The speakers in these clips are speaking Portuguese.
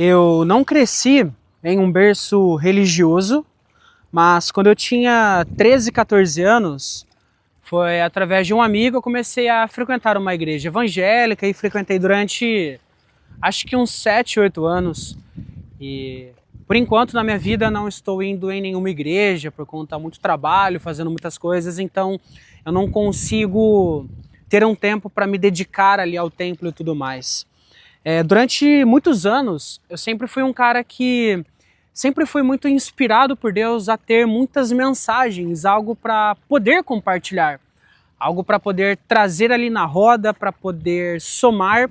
Eu não cresci em um berço religioso, mas quando eu tinha 13, 14 anos, foi através de um amigo que eu comecei a frequentar uma igreja evangélica e frequentei durante acho que uns 7, 8 anos. E por enquanto na minha vida não estou indo em nenhuma igreja por conta de muito trabalho, fazendo muitas coisas, então eu não consigo ter um tempo para me dedicar ali ao templo e tudo mais. Durante muitos anos, eu sempre fui um cara que sempre fui muito inspirado por Deus a ter muitas mensagens, algo para poder compartilhar, algo para poder trazer ali na roda, para poder somar.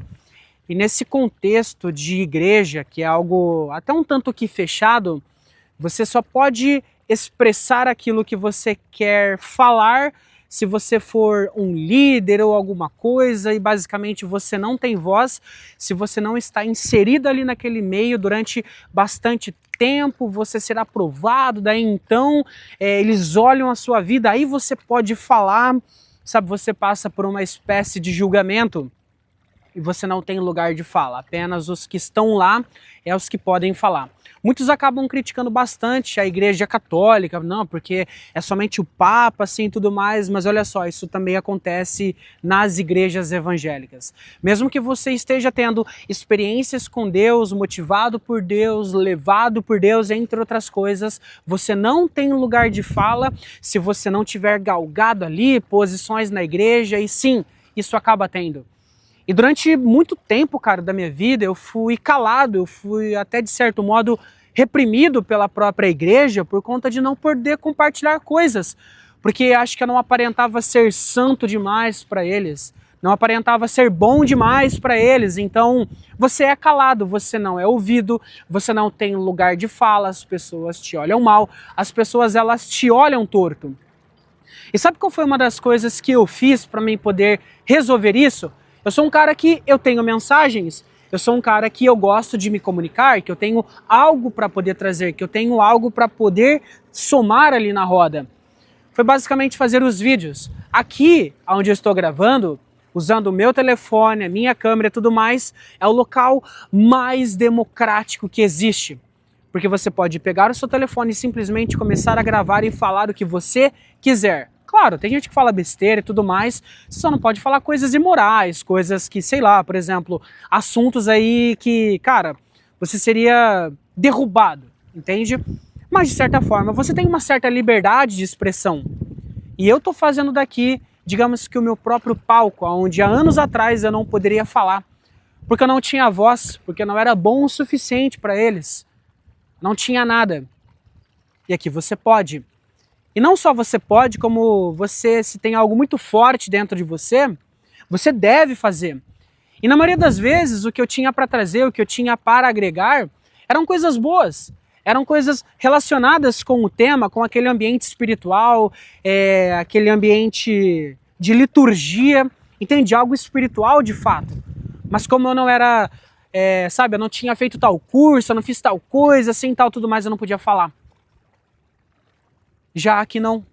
E nesse contexto de igreja, que é algo até um tanto que fechado, você só pode expressar aquilo que você quer falar se você for um líder ou alguma coisa e basicamente você não tem voz, se você não está inserido ali naquele meio durante bastante tempo, você será provado, daí então eles olham a sua vida, aí você pode falar, sabe, você passa por uma espécie de julgamento e você não tem lugar de fala, apenas os que estão lá é os que podem falar. Muitos acabam criticando bastante a Igreja Católica, não, porque é somente o Papa, assim, e tudo mais, mas olha só, isso também acontece nas igrejas evangélicas. Mesmo que você esteja tendo experiências com Deus, motivado por Deus, levado por Deus, entre outras coisas, você não tem lugar de fala se você não tiver galgado ali posições na igreja, e sim, isso acaba tendo. E durante muito tempo, cara, da minha vida, eu fui calado, eu fui até de certo modo reprimido pela própria igreja por conta de não poder compartilhar coisas, porque acho que eu não aparentava ser santo demais para eles, não aparentava ser bom demais para eles, então você é calado, você não é ouvido, você não tem lugar de fala, as pessoas te olham mal, as pessoas elas te olham torto. E sabe qual foi uma das coisas que eu fiz para mim poder resolver isso? Eu sou um cara que eu tenho mensagens, eu sou um cara que eu gosto de me comunicar, que eu tenho algo para poder trazer, que eu tenho algo para poder somar ali na roda. Foi basicamente fazer os vídeos. Aqui, onde eu estou gravando, usando o meu telefone, a minha câmera e tudo mais, é o local mais democrático que existe. Porque você pode pegar o seu telefone e simplesmente começar a gravar e falar o que você quiser. Claro, tem gente que fala besteira e tudo mais, você só não pode falar coisas imorais, coisas que, sei lá, por exemplo, assuntos aí que, cara, você seria derrubado, entende? Mas de certa forma, você tem uma certa liberdade de expressão. E eu tô fazendo daqui, digamos que o meu próprio palco, onde há anos atrás eu não poderia falar, porque eu não tinha voz, porque eu não era bom o suficiente para eles. Não tinha nada. E aqui você pode. E não só você pode, como você, se tem algo muito forte dentro de você, você deve fazer. E na maioria das vezes, o que eu tinha para trazer, o que eu tinha para agregar, eram coisas boas. Eram coisas relacionadas com o tema, com aquele ambiente espiritual, aquele ambiente de liturgia, entende? Algo espiritual de fato. Mas como eu não era, sabe, eu não tinha feito tal curso, eu não fiz tal coisa, assim, tal, tudo mais, eu não podia falar. Já aqui não.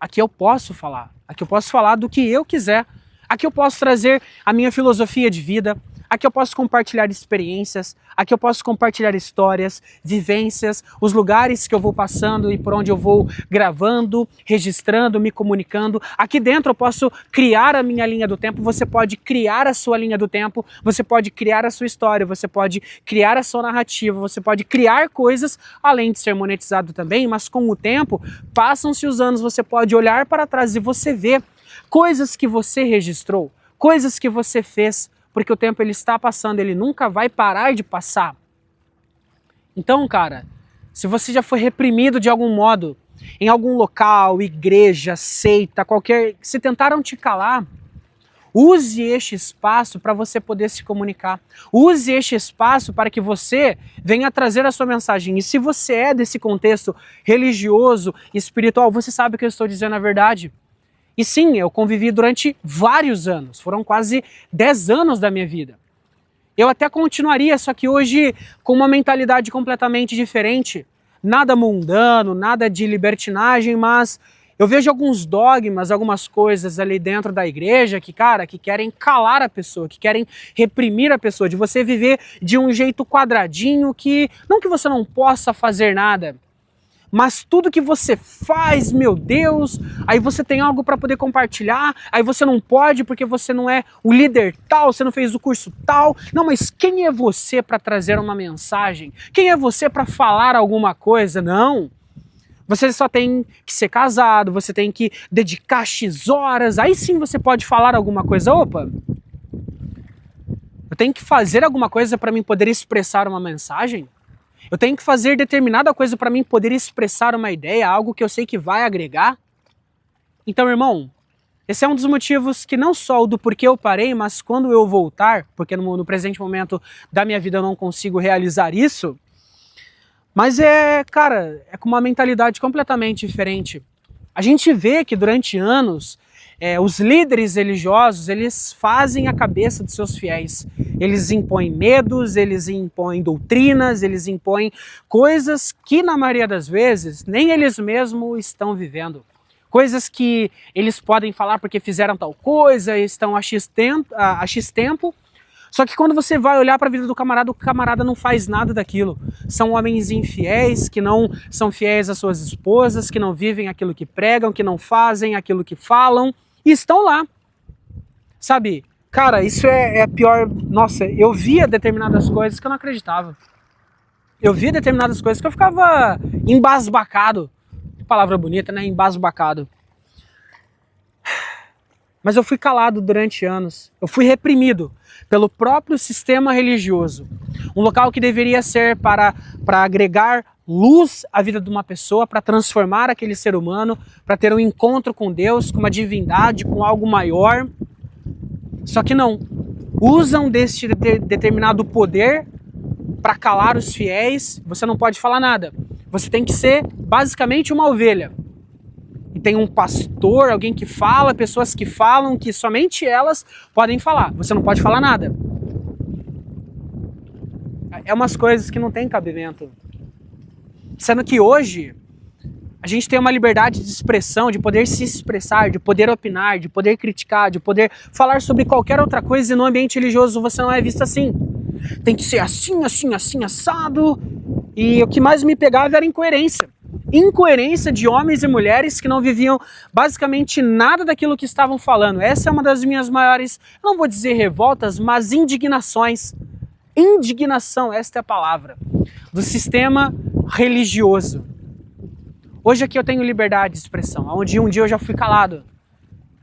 Aqui eu posso falar. Aqui eu posso falar do que eu quiser. Aqui eu posso trazer a minha filosofia de vida. Aqui eu posso compartilhar experiências. Aqui eu posso compartilhar histórias, vivências, os lugares que eu vou passando e por onde eu vou gravando, registrando, me comunicando. Aqui dentro eu posso criar a minha linha do tempo. Você pode criar a sua linha do tempo. Você pode criar a sua história. Você pode criar a sua narrativa. Você pode criar coisas, além de ser monetizado também. Mas com o tempo, passam-se os anos, você pode olhar para trás e você vê coisas que você registrou, coisas que você fez, porque o tempo ele está passando, ele nunca vai parar de passar. Então, cara, se você já foi reprimido de algum modo, em algum local, igreja, seita, qualquer... se tentaram te calar, use este espaço para você poder se comunicar. Use este espaço para que você venha trazer a sua mensagem. E se você é desse contexto religioso, espiritual, você sabe que eu estou dizendo a verdade. E sim, eu convivi durante vários anos, foram quase 10 anos da minha vida. Eu até continuaria, só que hoje com uma mentalidade completamente diferente. Nada mundano, nada de libertinagem, mas Eu vejo alguns dogmas, algumas coisas ali dentro da igreja que, cara, que querem calar a pessoa, que querem reprimir a pessoa, de você viver de um jeito quadradinho, que não que você não possa fazer nada, mas tudo que você faz, meu Deus, aí você tem algo para poder compartilhar, aí você não pode porque você não é o líder tal, você não fez o curso tal. Não, mas quem é você para trazer uma mensagem? Quem é você para falar alguma coisa? Não. Você só tem que ser casado, você tem que dedicar X horas, aí sim você pode falar alguma coisa. Opa, eu tenho que fazer alguma coisa para mim poder expressar uma mensagem? Eu tenho que fazer determinada coisa para mim poder expressar uma ideia, algo que eu sei que vai agregar? Então, irmão, esse é um dos motivos que não só o do porquê eu parei, mas quando eu voltar, porque no presente momento da minha vida eu não consigo realizar isso, mas cara, é com uma mentalidade completamente diferente. A gente vê que durante anos, os líderes religiosos, eles fazem a cabeça dos seus fiéis. Eles impõem medos, eles impõem doutrinas, eles impõem coisas que, na maioria das vezes, nem eles mesmos estão vivendo. Coisas que eles podem falar porque fizeram tal coisa, estão há X tempo. Só que quando você vai olhar para a vida do camarada, o camarada não faz nada daquilo. São homens infiéis, que não são fiéis às suas esposas, que não vivem aquilo que pregam, que não fazem aquilo que falam, e estão lá. Sabe, cara, isso é a pior... Nossa, eu via determinadas coisas que eu não acreditava. Eu via determinadas coisas que eu ficava embasbacado. Que palavra bonita, né? Embasbacado. Mas eu fui calado durante anos. Eu fui reprimido pelo próprio sistema religioso. Um local que deveria ser para agregar luz à vida de uma pessoa, para transformar aquele ser humano, para ter um encontro com Deus, com uma divindade, com algo maior. Só que não. Usam deste determinado poder para calar os fiéis. Você não pode falar nada. Você tem que ser basicamente uma ovelha. E tem um pastor, alguém que fala, pessoas que falam que somente elas podem falar. Você não pode falar nada. É umas coisas que não tem cabimento. Sendo que hoje a gente tem uma liberdade de expressão, de poder se expressar, de poder opinar, de poder criticar, de poder falar sobre qualquer outra coisa, e no ambiente religioso você não é visto assim. Tem que ser assim, assim, assim, assado. E o que mais me pegava era incoerência. Incoerência de homens e mulheres que não viviam basicamente nada daquilo que estavam falando. Essa é uma das minhas maiores, não vou dizer revoltas, mas indignações. Indignação, esta é a palavra. Do sistema religioso. Hoje aqui eu tenho liberdade de expressão, onde um dia eu já fui calado.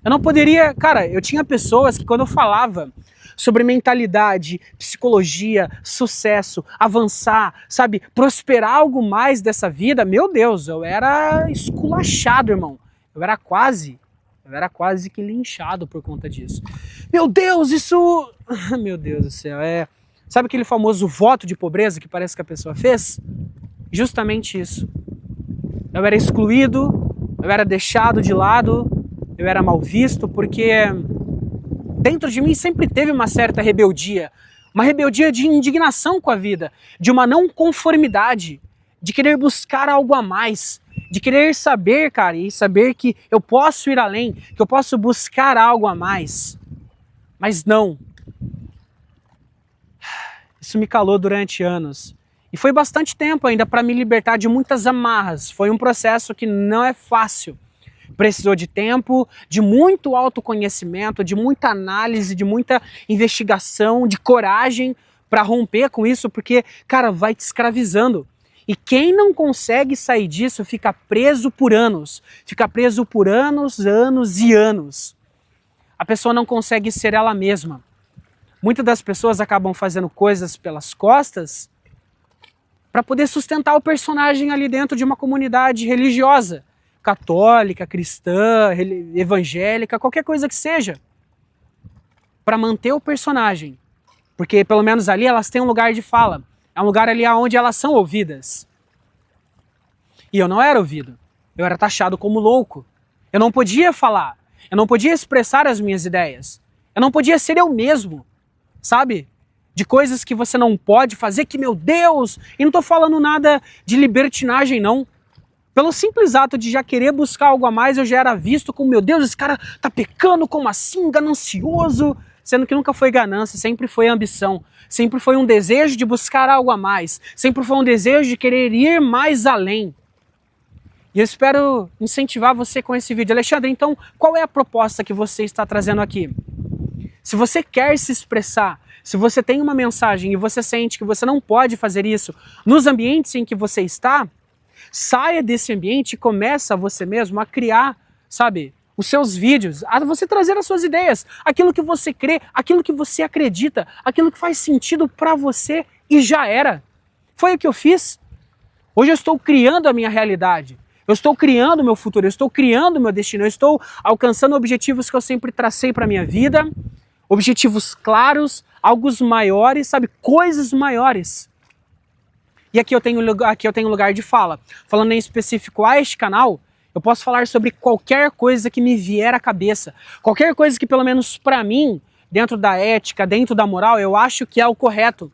Eu não poderia, cara, eu tinha pessoas que quando eu falava sobre mentalidade, psicologia, sucesso, avançar, sabe, prosperar algo mais dessa vida, meu Deus, eu era esculachado, irmão. Eu era quase que linchado por conta disso. Meu Deus, isso... Meu Deus do céu, sabe aquele famoso voto de pobreza que parece que a pessoa fez? Justamente isso. Eu era excluído, eu era deixado de lado, eu era mal visto, porque dentro de mim sempre teve uma certa rebeldia. Uma rebeldia de indignação com a vida, de uma não conformidade, de querer buscar algo a mais, de querer saber, cara, e saber que eu posso ir além, que eu posso buscar algo a mais. Mas não. Isso me calou durante anos. E foi bastante tempo ainda para me libertar de muitas amarras. Foi um processo que não é fácil. Precisou de tempo, de muito autoconhecimento, de muita análise, de muita investigação, de coragem para romper com isso, porque, cara, vai te escravizando. E quem não consegue sair disso fica preso por anos. Fica preso por anos, anos e anos. A pessoa não consegue ser ela mesma. Muitas das pessoas acabam fazendo coisas pelas costas para poder sustentar o personagem ali dentro de uma comunidade religiosa, católica, cristã, evangélica, qualquer coisa que seja, para manter o personagem. Porque pelo menos ali elas têm um lugar de fala, é um lugar ali onde elas são ouvidas. E eu não era ouvido, eu era taxado como louco. Eu não podia falar, eu não podia expressar as minhas ideias, eu não podia ser eu mesmo, sabe? De coisas que você não pode fazer, que, meu Deus, e não tô falando nada de libertinagem, não. Pelo simples ato de já querer buscar algo a mais, eu já era visto como, meu Deus, esse cara tá pecando, como assim, ganancioso? Sendo que nunca foi ganância, sempre foi ambição, sempre foi um desejo de buscar algo a mais, sempre foi um desejo de querer ir mais além. E eu espero incentivar você com esse vídeo. Alexandre, então, qual é a proposta que você está trazendo aqui? Se você quer se expressar, se você tem uma mensagem e você sente que você não pode fazer isso nos ambientes em que você está, saia desse ambiente e começa você mesmo a criar, sabe, os seus vídeos, a você trazer as suas ideias, aquilo que você crê, aquilo que você acredita, aquilo que faz sentido para você e já era. Foi o que eu fiz. Hoje eu estou criando a minha realidade. Eu estou criando o meu futuro, eu estou criando o meu destino, eu estou alcançando objetivos que eu sempre tracei para a minha vida, objetivos claros, algo maiores, sabe, coisas maiores. E aqui eu tenho lugar de fala. Falando em específico a este canal, eu posso falar sobre qualquer coisa que me vier à cabeça. Qualquer coisa que, pelo menos para mim, dentro da ética, dentro da moral, eu acho que é o correto.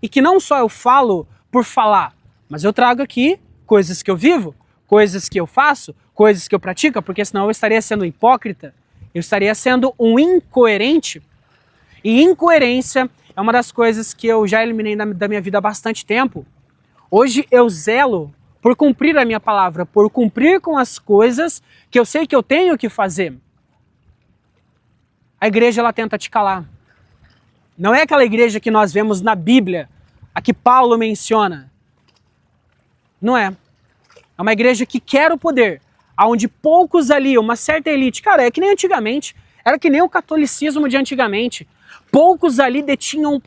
E que não só eu falo por falar, mas eu trago aqui coisas que eu vivo, coisas que eu faço, coisas que eu pratico, porque senão eu estaria sendo hipócrita, eu estaria sendo um incoerente. E incoerência é uma das coisas que eu já eliminei da minha vida há bastante tempo. Hoje eu zelo por cumprir a minha palavra, por cumprir com as coisas que eu sei que eu tenho que fazer. A igreja, ela tenta te calar. Não é aquela igreja que nós vemos na Bíblia, a que Paulo menciona. Não é. É uma igreja que quer o poder, onde poucos ali, uma certa elite, cara, é que nem antigamente, era que nem o catolicismo de antigamente. Poucos ali detinham o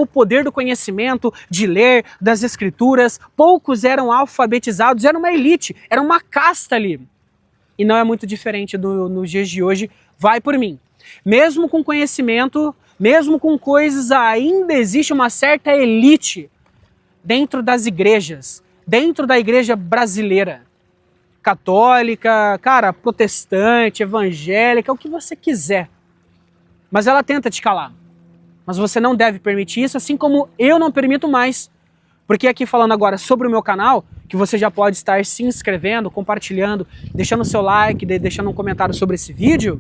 poder do conhecimento, de ler, das escrituras, poucos eram alfabetizados, era uma elite, era uma casta ali. E não é muito diferente nos dias de hoje, vai por mim. Mesmo com conhecimento, mesmo com coisas, ainda existe uma certa elite dentro das igrejas, dentro da igreja brasileira. Católica, cara, protestante, evangélica, o que você quiser. Mas ela tenta te calar. Mas você não deve permitir isso, assim como eu não permito mais. Porque aqui falando agora sobre o meu canal, que você já pode estar se inscrevendo, compartilhando, deixando seu like, deixando um comentário sobre esse vídeo.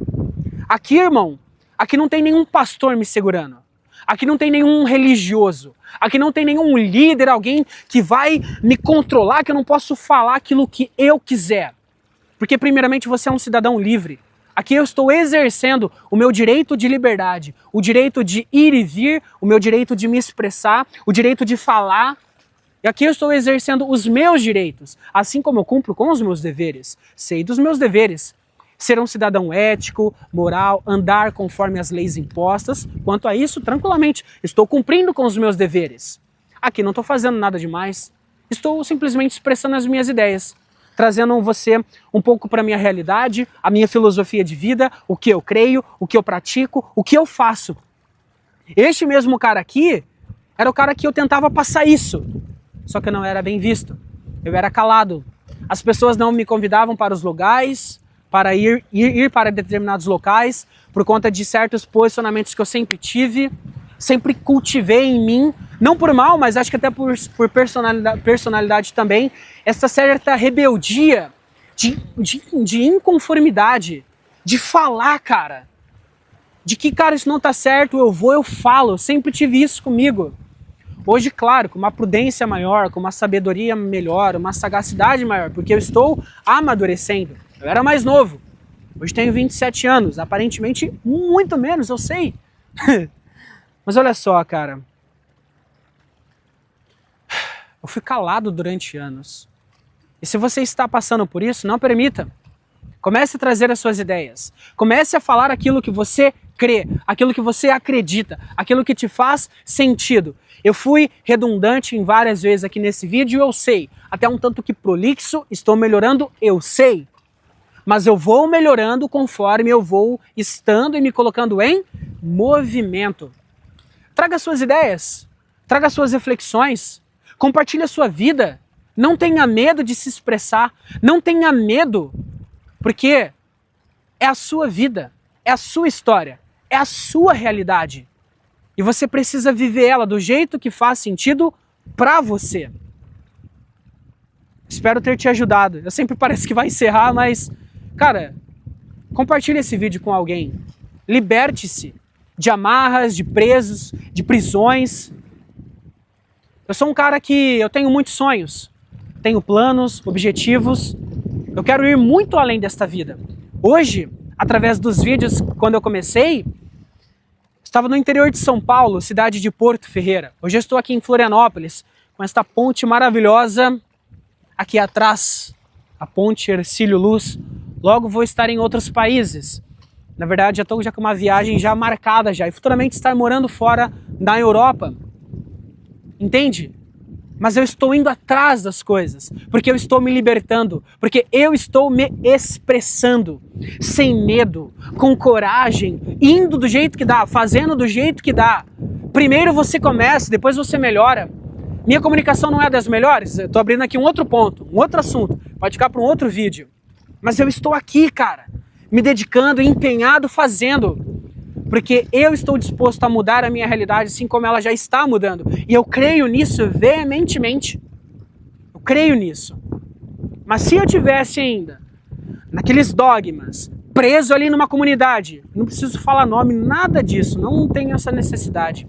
Aqui, irmão, aqui não tem nenhum pastor me segurando. Aqui não tem nenhum religioso. Aqui não tem nenhum líder, alguém que vai me controlar, que eu não posso falar aquilo que eu quiser. Porque primeiramente você é um cidadão livre. Aqui eu estou exercendo o meu direito de liberdade, o direito de ir e vir, o meu direito de me expressar, o direito de falar. E aqui eu estou exercendo os meus direitos, assim como eu cumpro com os meus deveres. Sei dos meus deveres. Ser um cidadão ético, moral, andar conforme as leis impostas. Quanto a isso, tranquilamente, estou cumprindo com os meus deveres. Aqui não estou fazendo nada demais. Estou simplesmente expressando as minhas ideias. Trazendo você um pouco para a minha realidade, a minha filosofia de vida, o que eu creio, o que eu pratico, o que eu faço. Este mesmo cara aqui era o cara que eu tentava passar isso, só que eu não era bem visto. Eu era calado. As pessoas não me convidavam para os lugares, para ir para determinados locais, por conta de certos posicionamentos que eu sempre tive, sempre cultivei em mim, não por mal, mas acho que até por personalidade também, essa certa rebeldia de inconformidade, de falar, cara. De que, cara, isso não tá certo, eu falo, eu sempre tive isso comigo. Hoje, claro, com uma prudência maior, com uma sabedoria melhor, uma sagacidade maior, porque eu estou amadurecendo. Eu era mais novo, hoje tenho 27 anos, aparentemente muito menos, eu sei. Mas olha só, cara, eu fui calado durante anos. E se você está passando por isso, não permita. Comece a trazer as suas ideias. Comece a falar aquilo que você crê, aquilo que você acredita, aquilo que te faz sentido. Eu fui redundante em várias vezes aqui nesse vídeo, eu sei. Até um tanto que prolixo, estou melhorando, eu sei. Mas eu vou melhorando conforme eu vou estando e me colocando em movimento. Traga suas ideias, traga suas reflexões, compartilhe a sua vida. Não tenha medo de se expressar, não tenha medo, porque é a sua vida, é a sua história, é a sua realidade. E você precisa viver ela do jeito que faz sentido para você. Espero ter te ajudado. Eu sempre parece que vai encerrar, mas, cara, compartilhe esse vídeo com alguém. Liberte-se de amarras, de presos, de prisões. Eu sou um cara que eu tenho muitos sonhos, tenho planos, objetivos. Eu quero ir muito além desta vida. Hoje, através dos vídeos, quando eu comecei, estava no interior de São Paulo, cidade de Porto Ferreira. Hoje eu estou aqui em Florianópolis, com esta ponte maravilhosa aqui atrás, a ponte Hercílio Luz. Logo vou estar em outros países. Na verdade, já estou com uma viagem já marcada e futuramente estar morando fora na Europa. Entende? Mas eu estou indo atrás das coisas, porque eu estou me libertando, porque eu estou me expressando, sem medo, com coragem, indo do jeito que dá, fazendo do jeito que dá. Primeiro você começa, depois você melhora. Minha comunicação não é das melhores? Eu estou abrindo aqui um outro ponto, um outro assunto, pode ficar para um outro vídeo. Mas eu estou aqui, cara, me dedicando, empenhado, fazendo. Porque eu estou disposto a mudar a minha realidade assim como ela já está mudando. E eu creio nisso veementemente. Eu creio nisso. Mas se eu tivesse ainda naqueles dogmas, preso ali numa comunidade, não preciso falar nome, nada disso, não tenho essa necessidade.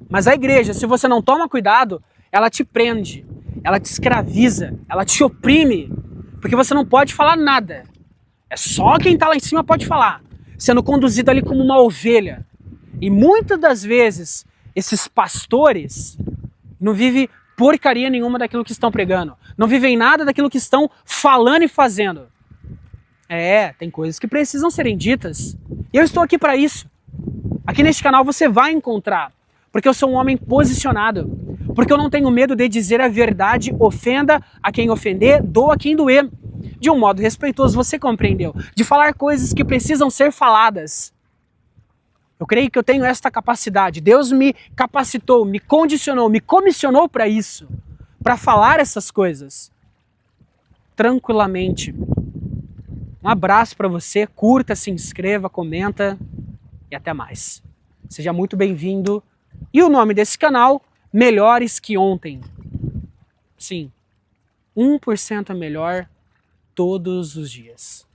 Mas a igreja, se você não toma cuidado, ela te prende, ela te escraviza, ela te oprime, porque você não pode falar nada. É só quem está lá em cima pode falar, sendo conduzido ali como uma ovelha. E muitas das vezes, esses pastores não vivem porcaria nenhuma daquilo que estão pregando, não vivem nada daquilo que estão falando e fazendo. Tem coisas que precisam serem ditas, e eu estou aqui para isso. Aqui neste canal você vai encontrar, porque eu sou um homem posicionado, porque eu não tenho medo de dizer a verdade, ofenda a quem ofender, doa a quem doer. De um modo respeitoso, você compreendeu? De falar coisas que precisam ser faladas. Eu creio que eu tenho esta capacidade. Deus me capacitou, me condicionou, me comissionou para isso, para falar essas coisas tranquilamente. Um abraço para você, curta, se inscreva, comenta e até mais. Seja muito bem-vindo. E o nome desse canal, Melhores que Ontem. Sim, 1% melhor todos os dias.